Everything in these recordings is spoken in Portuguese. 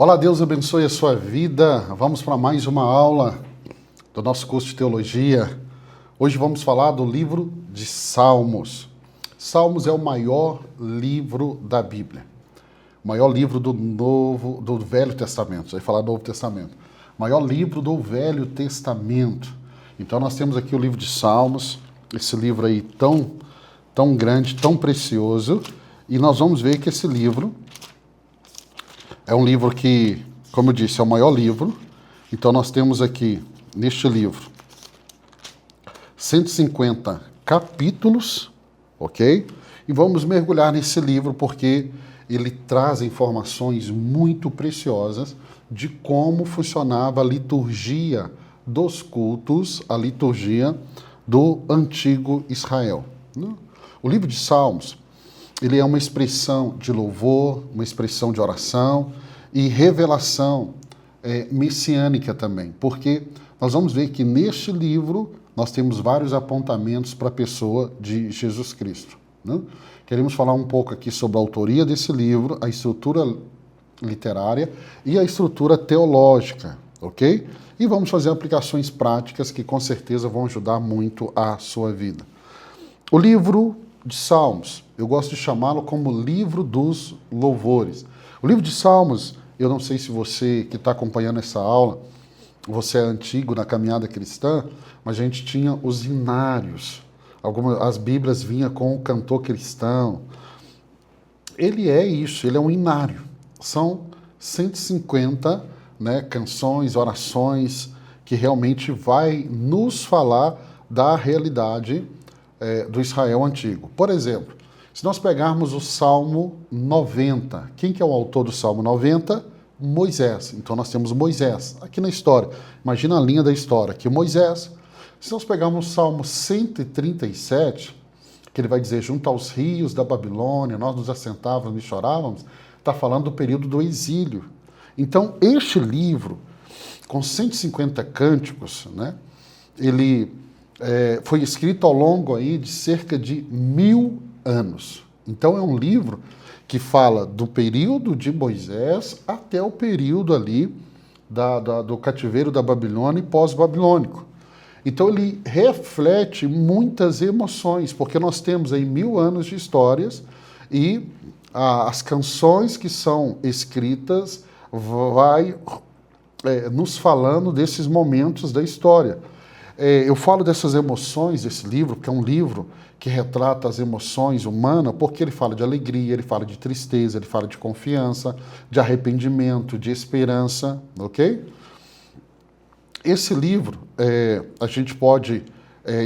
Olá, Deus abençoe a sua vida. Vamos para mais uma aula do nosso curso de teologia. Hoje vamos falar do livro de Salmos. Salmos é o maior livro da Bíblia. O maior livro do Velho Testamento. Você vai falar do Novo Testamento. O maior livro do Velho Testamento. Então nós temos aqui o livro de Salmos, esse livro aí tão grande, tão precioso. E nós vamos ver que esse livro é um livro que, como eu disse, é o maior livro. Então nós temos aqui, neste livro, 150 capítulos, ok? E vamos mergulhar nesse livro porque ele traz informações muito preciosas de como funcionava a liturgia dos cultos, a liturgia do antigo Israel. O livro de Salmos, ele é uma expressão de louvor, uma expressão de oração e revelação messiânica também, porque nós vamos ver que neste livro nós temos vários apontamentos para a pessoa de Jesus Cristo. Né? Queremos falar um pouco aqui sobre a autoria desse livro, a estrutura literária e a estrutura teológica, ok? E vamos fazer aplicações práticas que com certeza vão ajudar muito a sua vida. O livro de Salmos, eu gosto de chamá-lo como livro dos louvores. O livro de Salmos, eu não sei se você que está acompanhando essa aula, você é antigo na caminhada cristã, mas a gente tinha os hinários. As Bíblias vinham com o cantor cristão. Ele é isso, ele é um hinário. São 150 canções, orações, que realmente vai nos falar da realidade do Israel antigo. Por exemplo, se nós pegarmos o Salmo 90, quem que é o autor do Salmo 90? Moisés. Então nós temos Moisés aqui na história. Imagina a linha da história, que Moisés. Se nós pegarmos o Salmo 137, que ele vai dizer, junto aos rios da Babilônia, nós nos assentávamos e chorávamos, está falando do período do exílio. Então, este livro, com 150 cânticos, ele foi escrito ao longo aí de cerca de 1000 anos. Então, é um livro que fala do período de Moisés até o período ali do cativeiro da Babilônia e pós-babilônico. Então, ele reflete muitas emoções, porque nós temos aí 1000 anos de histórias e as canções que são escritas vai nos falando desses momentos da história. Eu falo dessas emoções desse livro, porque é um livro que retrata as emoções humanas, porque ele fala de alegria, ele fala de tristeza, ele fala de confiança, de arrependimento, de esperança, ok? Esse livro, a gente pode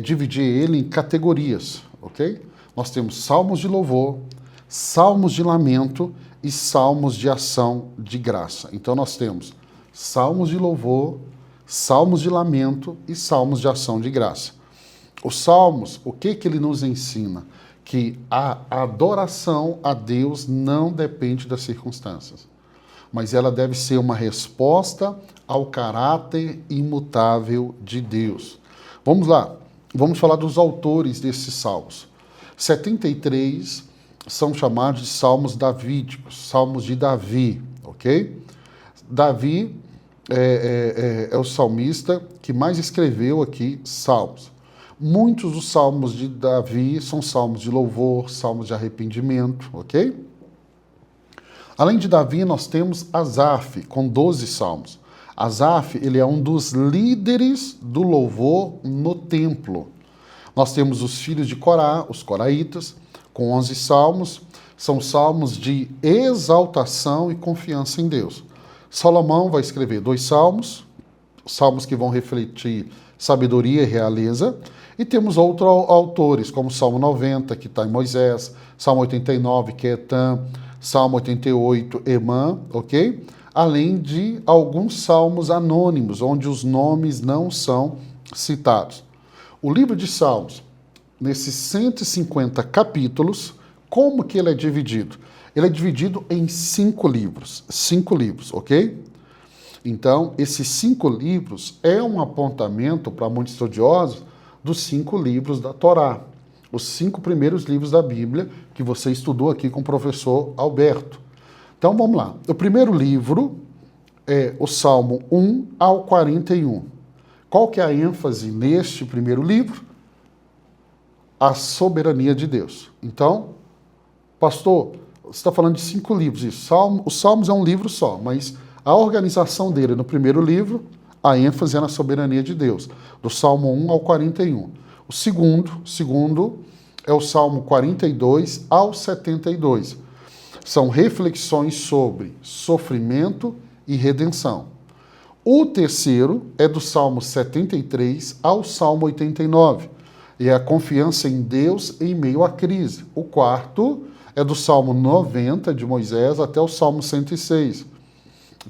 dividir ele em categorias, ok? Nós temos salmos de louvor, salmos de lamento e salmos de ação de graça. Então nós temos salmos de louvor, salmos de lamento e salmos de ação de graça. Os salmos, o que ele nos ensina? Que a adoração a Deus não depende das circunstâncias, mas ela deve ser uma resposta ao caráter imutável de Deus. Vamos lá, vamos falar dos autores desses salmos. 73 são chamados de salmos davídicos, salmos de Davi, ok? Davi é o salmista que mais escreveu aqui salmos. Muitos dos salmos de Davi são salmos de louvor, salmos de arrependimento, ok? Além de Davi, nós temos Asaf, com 12 salmos. Asaf, ele é um dos líderes do louvor no templo. Nós temos os filhos de Corá, os coraitas, com 11 salmos. São salmos de exaltação e confiança em Deus. Salomão vai escrever 2 salmos, salmos que vão refletir sabedoria e realeza. E temos outros autores, como o Salmo 90, que está em Moisés, Salmo 89, que é Etan, Salmo 88, Emã, ok? Além de alguns salmos anônimos, onde os nomes não são citados. O livro de Salmos, nesses 150 capítulos, como que ele é dividido? Ele é dividido em 5 livros. 5 livros, ok? Então, esses 5 livros é um apontamento para muitos estudiosos dos 5 livros da Torá. Os 5 primeiros livros da Bíblia que você estudou aqui com o professor Alberto. Então, vamos lá. O primeiro livro é o Salmo 1 ao 41. Qual que é a ênfase neste primeiro livro? A soberania de Deus. Então, pastor, você está falando de 5 livros. Isso. Os Salmos é um livro só, mas a organização dele no primeiro livro, a ênfase é na soberania de Deus, do Salmo 1 ao 41. O segundo é o Salmo 42 ao 72. São reflexões sobre sofrimento e redenção. O terceiro é do Salmo 73 ao Salmo 89, e é a confiança em Deus em meio à crise. O quarto é do Salmo 90 de Moisés até o Salmo 106,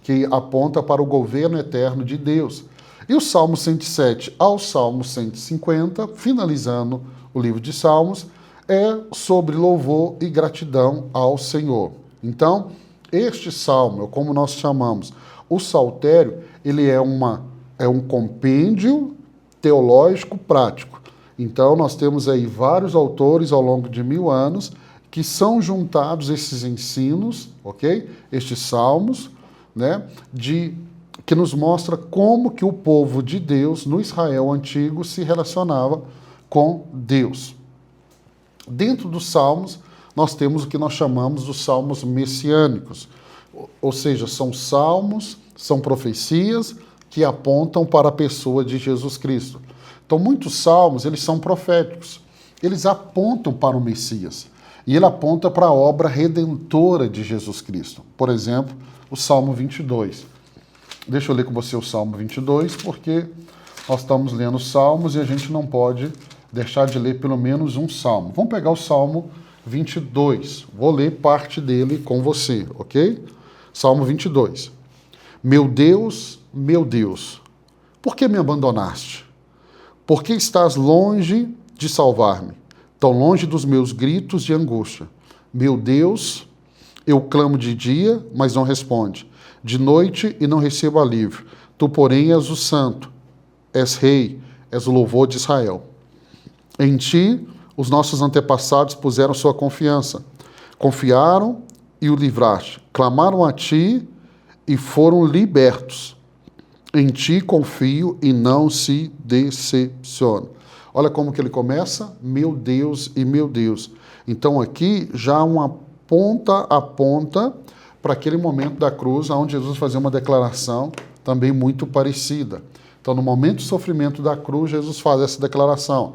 que aponta para o governo eterno de Deus. E o Salmo 107 ao Salmo 150, finalizando o livro de Salmos, é sobre louvor e gratidão ao Senhor. Então, este salmo, como nós chamamos, o saltério, ele é um compêndio teológico prático. Então, nós temos aí vários autores ao longo de 1000 anos que são juntados esses ensinos, ok? Estes salmos, né? Que nos mostra como que o povo de Deus no Israel antigo se relacionava com Deus. Dentro dos salmos, nós temos o que nós chamamos dos salmos messiânicos, ou seja, são salmos, são profecias que apontam para a pessoa de Jesus Cristo. Então, muitos salmos, eles são proféticos, eles apontam para o Messias, e ele aponta para a obra redentora de Jesus Cristo. Por exemplo, o Salmo 22. Deixa eu ler com você o Salmo 22, porque nós estamos lendo salmos e a gente não pode deixar de ler pelo menos um salmo. Vamos pegar o Salmo 22. Vou ler parte dele com você, ok? Salmo 22. Meu Deus, por que me abandonaste? Por que estás longe de salvar-me? Tão longe dos meus gritos de angústia. Meu Deus, eu clamo de dia, mas não responde. De noite e não recebo alívio. Tu, porém, és o santo, és rei, és o louvor de Israel. Em ti, os nossos antepassados puseram sua confiança. Confiaram e o livraste. Clamaram a ti e foram libertos. Em ti confio e não se decepciono. Olha como que ele começa, meu Deus e meu Deus. Então aqui já uma ponta a ponta para aquele momento da cruz, onde Jesus fazia uma declaração também muito parecida. Então no momento do sofrimento da cruz, Jesus faz essa declaração.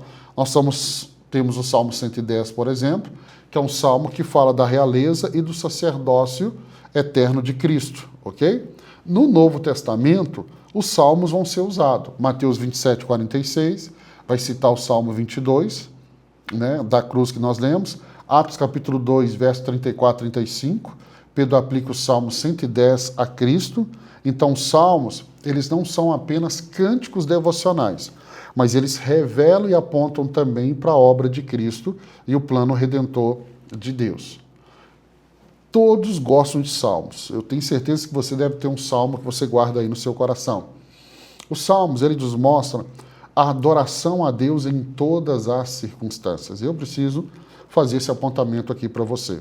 Temos o Salmo 110, por exemplo, que é um salmo que fala da realeza e do sacerdócio eterno de Cristo, ok? No Novo Testamento, os salmos vão ser usados. Mateus 27, 46, vai citar o Salmo 22, né, da cruz que nós lemos. Atos capítulo 2, verso 34, 35, Pedro aplica o Salmo 110 a Cristo. Então, os salmos, eles não são apenas cânticos devocionais, mas eles revelam e apontam também para a obra de Cristo e o plano redentor de Deus. Todos gostam de salmos. Eu tenho certeza que você deve ter um salmo que você guarda aí no seu coração. Os salmos, eles nos mostram a adoração a Deus em todas as circunstâncias. Eu preciso fazer esse apontamento aqui para você.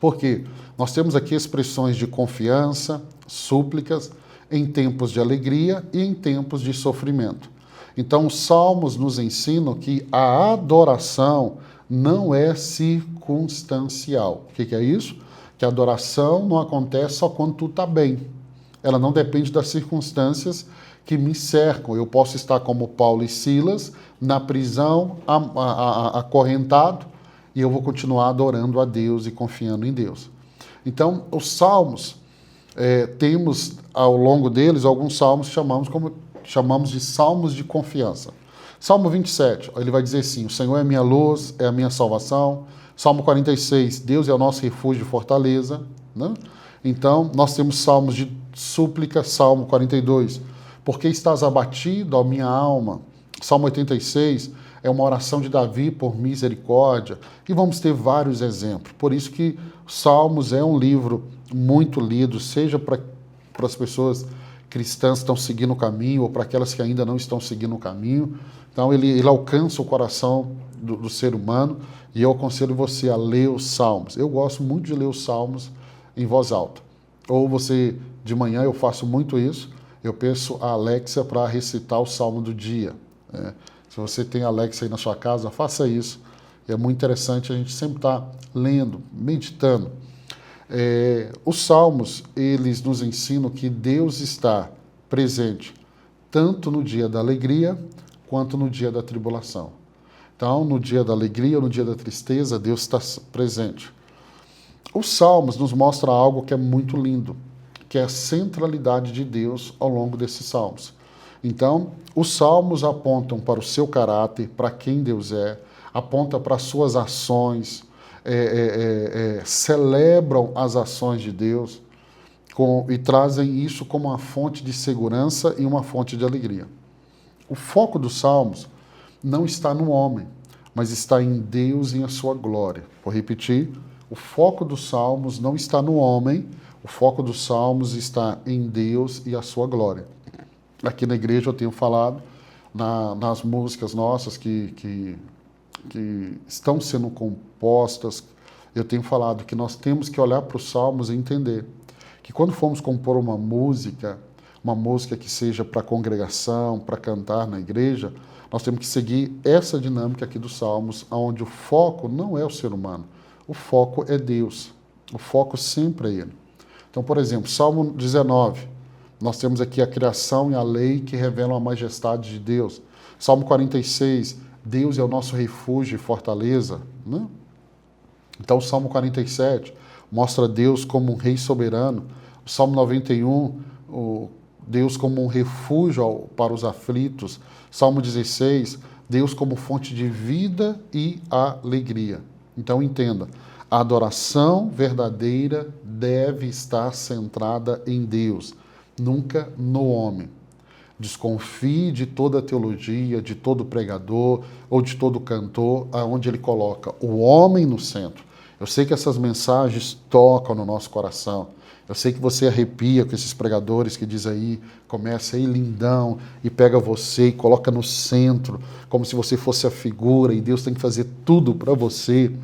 Porque nós temos aqui expressões de confiança, súplicas, em tempos de alegria e em tempos de sofrimento. Então, os salmos nos ensinam que a adoração não é circunstancial. O que é isso? Que a adoração não acontece só quando tudo está bem. Ela não depende das circunstâncias que me cercam. Eu posso estar como Paulo e Silas, na prisão, acorrentado, e eu vou continuar adorando a Deus e confiando em Deus. Então, os salmos, temos ao longo deles alguns salmos que chamamos de salmos de confiança. Salmo 27, ele vai dizer assim, o Senhor é minha luz, é a minha salvação. Salmo 46, Deus é o nosso refúgio e fortaleza. Né? Então, nós temos salmos de súplica, Salmo 42, porque estás abatido, ó minha alma. Salmo 86 é uma oração de Davi por misericórdia. E vamos ter vários exemplos. Por isso que Salmos é um livro muito lido, seja para as pessoas cristãs que estão seguindo o caminho ou para aquelas que ainda não estão seguindo o caminho. Então, ele alcança o coração do ser humano e eu aconselho você a ler os Salmos. Eu gosto muito de ler os Salmos em voz alta. Ou você de manhã eu faço muito isso, eu peço a Alexia para recitar o Salmo do dia. Né? Se você tem Alexia aí na sua casa, faça isso. É muito interessante, a gente sempre está lendo, meditando. Os Salmos, eles nos ensinam que Deus está presente tanto no dia da alegria quanto no dia da tribulação. Então, no dia da alegria ou no dia da tristeza, Deus está presente. Os Salmos nos mostram algo que é muito lindo, que é a centralidade de Deus ao longo desses Salmos. Então, os Salmos apontam para o seu caráter, para quem Deus é, apontam para as suas ações, celebram as ações de Deus e trazem isso como uma fonte de segurança e uma fonte de alegria. O foco dos Salmos não está no homem, mas está em Deus e em a sua glória. Vou repetir, o foco dos Salmos não está no homem, o foco dos Salmos está em Deus e a sua glória. Aqui na igreja eu tenho falado, nas músicas nossas que estão sendo compostas, eu tenho falado que nós temos que olhar para os Salmos e entender que quando formos compor uma música que seja para a congregação, para cantar na igreja, nós temos que seguir essa dinâmica aqui dos Salmos, onde o foco não é o ser humano, o foco é Deus, o foco sempre é Ele. Então, por exemplo, Salmo 19, nós temos aqui a criação e a lei que revelam a majestade de Deus. Salmo 46, Deus é o nosso refúgio e fortaleza. Né? Então, o Salmo 47 mostra Deus como um rei soberano. O Salmo 91, Deus como um refúgio para os aflitos. Salmo 16, Deus como fonte de vida e alegria. Então, entenda, a adoração verdadeira deve estar centrada em Deus, nunca no homem. Desconfie de toda teologia, de todo pregador ou de todo cantor, onde ele coloca o homem no centro. Eu sei que essas mensagens tocam no nosso coração. Eu sei que você arrepia com esses pregadores que diz aí, começa aí lindão e pega você e coloca no centro, como se você fosse a figura e Deus tem que fazer tudo para você,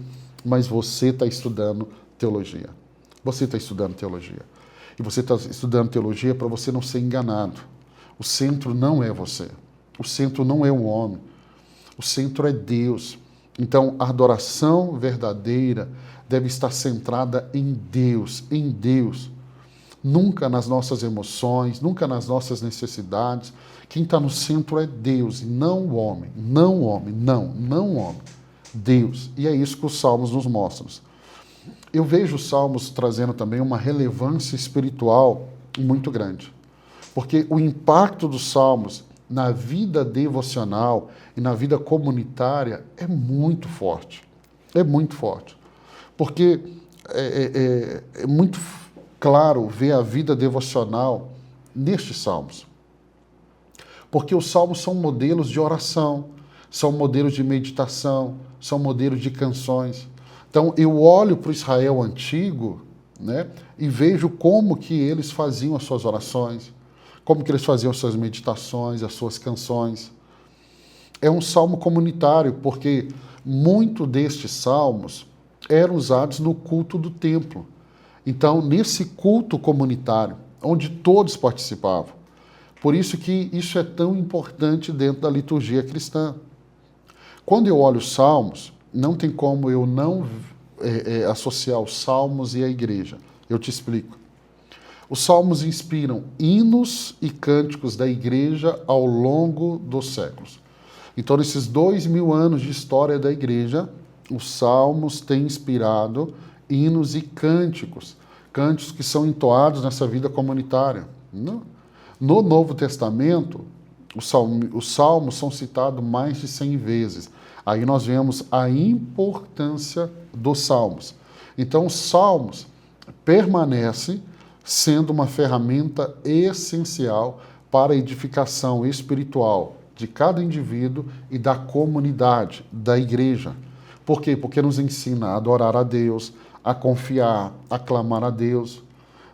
mas você está estudando teologia. Você está estudando teologia. E você está estudando teologia para você não ser enganado. O centro não é você. O centro não é o homem. O centro é Deus. Então, a adoração verdadeira deve estar centrada em Deus, em Deus. Nunca nas nossas emoções, nunca nas nossas necessidades. Quem está no centro é Deus, e não o homem. Não o homem, não o homem. Deus. E é isso que os Salmos nos mostram. Eu vejo os Salmos trazendo também uma relevância espiritual muito grande. Porque o impacto dos Salmos na vida devocional e na vida comunitária é muito forte. É muito forte. Porque é muito claro ver a vida devocional nestes Salmos. Porque os Salmos são modelos de oração, são modelos de meditação, são modelos de canções. Então, eu olho para o Israel antigo, né, e vejo como que eles faziam as suas orações, como que eles faziam as suas meditações, as suas canções. É um salmo comunitário, porque muito destes salmos eram usados no culto do templo. Então, nesse culto comunitário, onde todos participavam. Por isso que isso é tão importante dentro da liturgia cristã. Quando eu olho os salmos, não tem como eu não associar os salmos e a igreja. Eu te explico. Os salmos inspiram hinos e cânticos da igreja ao longo dos séculos. Então, nesses 2000 anos de história da igreja, os salmos têm inspirado hinos e cânticos, cânticos que são entoados nessa vida comunitária. No Novo Testamento, os salmos são citados mais de 100 vezes. Aí nós vemos a importância dos salmos. Então, os salmos permanecem sendo uma ferramenta essencial para a edificação espiritual de cada indivíduo e da comunidade, da igreja. Por quê? Porque nos ensina a adorar a Deus, a confiar, a clamar a Deus.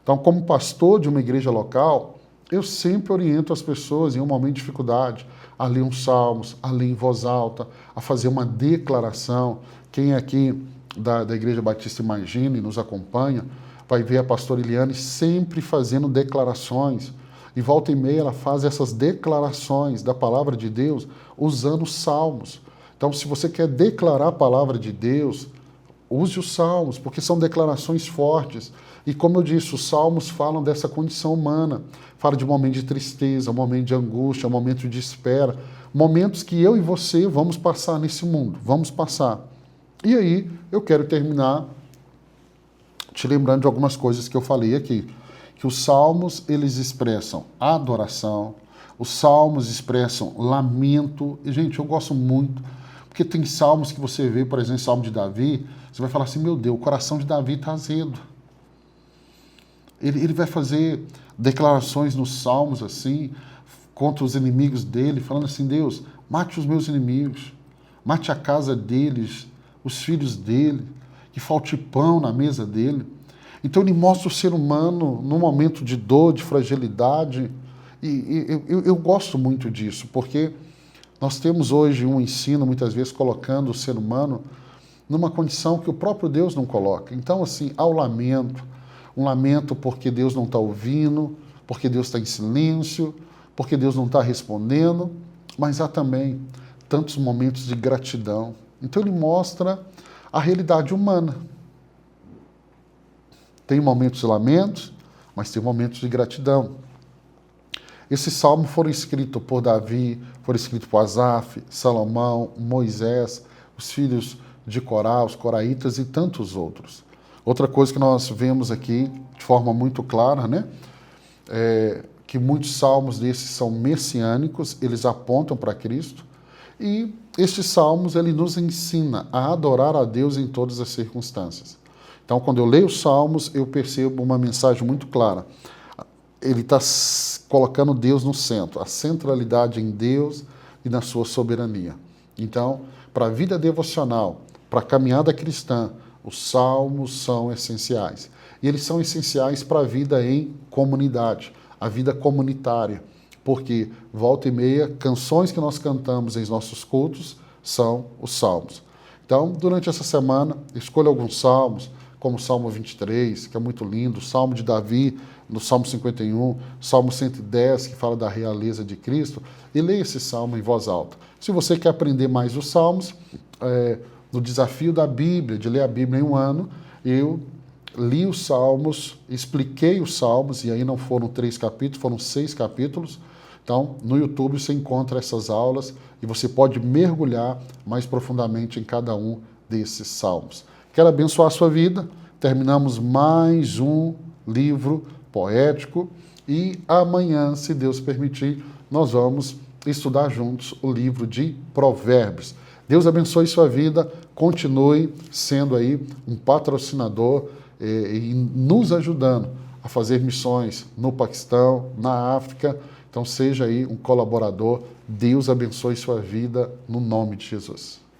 Então, como pastor de uma igreja local, eu sempre oriento as pessoas em um momento de dificuldade a ler uns salmos, a ler em voz alta, a fazer uma declaração. Quem é aqui da Igreja Batista Imagine nos acompanha, vai ver a pastora Eliane sempre fazendo declarações. E volta e meia ela faz essas declarações da palavra de Deus usando os salmos. Então, se você quer declarar a palavra de Deus, use os salmos, porque são declarações fortes. E como eu disse, os salmos falam dessa condição humana. Fala de um momento de tristeza, um momento de angústia, um momento de espera. Momentos que eu e você vamos passar nesse mundo. Vamos passar. E aí, eu quero terminar te lembrando de algumas coisas que eu falei aqui. Que os salmos, eles expressam adoração. Os salmos expressam lamento. E, gente, eu gosto muito. Porque tem salmos que você vê, por exemplo, o Salmo de Davi, você vai falar assim, meu Deus, o coração de Davi está azedo. Ele vai fazer declarações nos salmos assim, contra os inimigos dele, falando assim, Deus, mate os meus inimigos, mate a casa deles, os filhos dele, que falte pão na mesa dele. Então ele mostra o ser humano num momento de dor, de fragilidade, e eu gosto muito disso, porque nós temos hoje um ensino, muitas vezes, colocando o ser humano numa condição que o próprio Deus não coloca. Então, assim, há o lamento, um lamento porque Deus não está ouvindo, porque Deus está em silêncio, porque Deus não está respondendo, mas há também tantos momentos de gratidão. Então ele mostra a realidade humana. Tem momentos de lamento, mas tem momentos de gratidão. Esses salmos foram escritos por Davi, foram escritos por Asaf, Salomão, Moisés, os filhos de Corá, os coraitas e tantos outros. Outra coisa que nós vemos aqui de forma muito clara, né, é que muitos salmos desses são messiânicos, eles apontam para Cristo, e estes salmos ele nos ensina a adorar a Deus em todas as circunstâncias. Então, quando eu leio os salmos, eu percebo uma mensagem muito clara. Ele está colocando Deus no centro, a centralidade em Deus e na sua soberania. Então, para a vida devocional, para a caminhada cristã, os salmos são essenciais. E eles são essenciais para a vida em comunidade, a vida comunitária. Porque, volta e meia, canções que nós cantamos em nossos cultos são os salmos. Então, durante essa semana, escolha alguns salmos, como o Salmo 23, que é muito lindo, o Salmo de Davi, no Salmo 51, Salmo 110, que fala da realeza de Cristo, e leia esse salmo em voz alta. Se você quer aprender mais os salmos, no desafio da Bíblia, de ler a Bíblia em um ano, eu li os salmos, expliquei os salmos, e aí não foram 3 capítulos, foram 6 capítulos. Então, no YouTube você encontra essas aulas e você pode mergulhar mais profundamente em cada um desses salmos. Quero abençoar a sua vida. Terminamos mais um livro poético e amanhã, se Deus permitir, nós vamos estudar juntos o livro de Provérbios. Deus abençoe sua vida, continue sendo aí um patrocinador e nos ajudando a fazer missões no Paquistão, na África. Então seja aí um colaborador. Deus abençoe sua vida no nome de Jesus.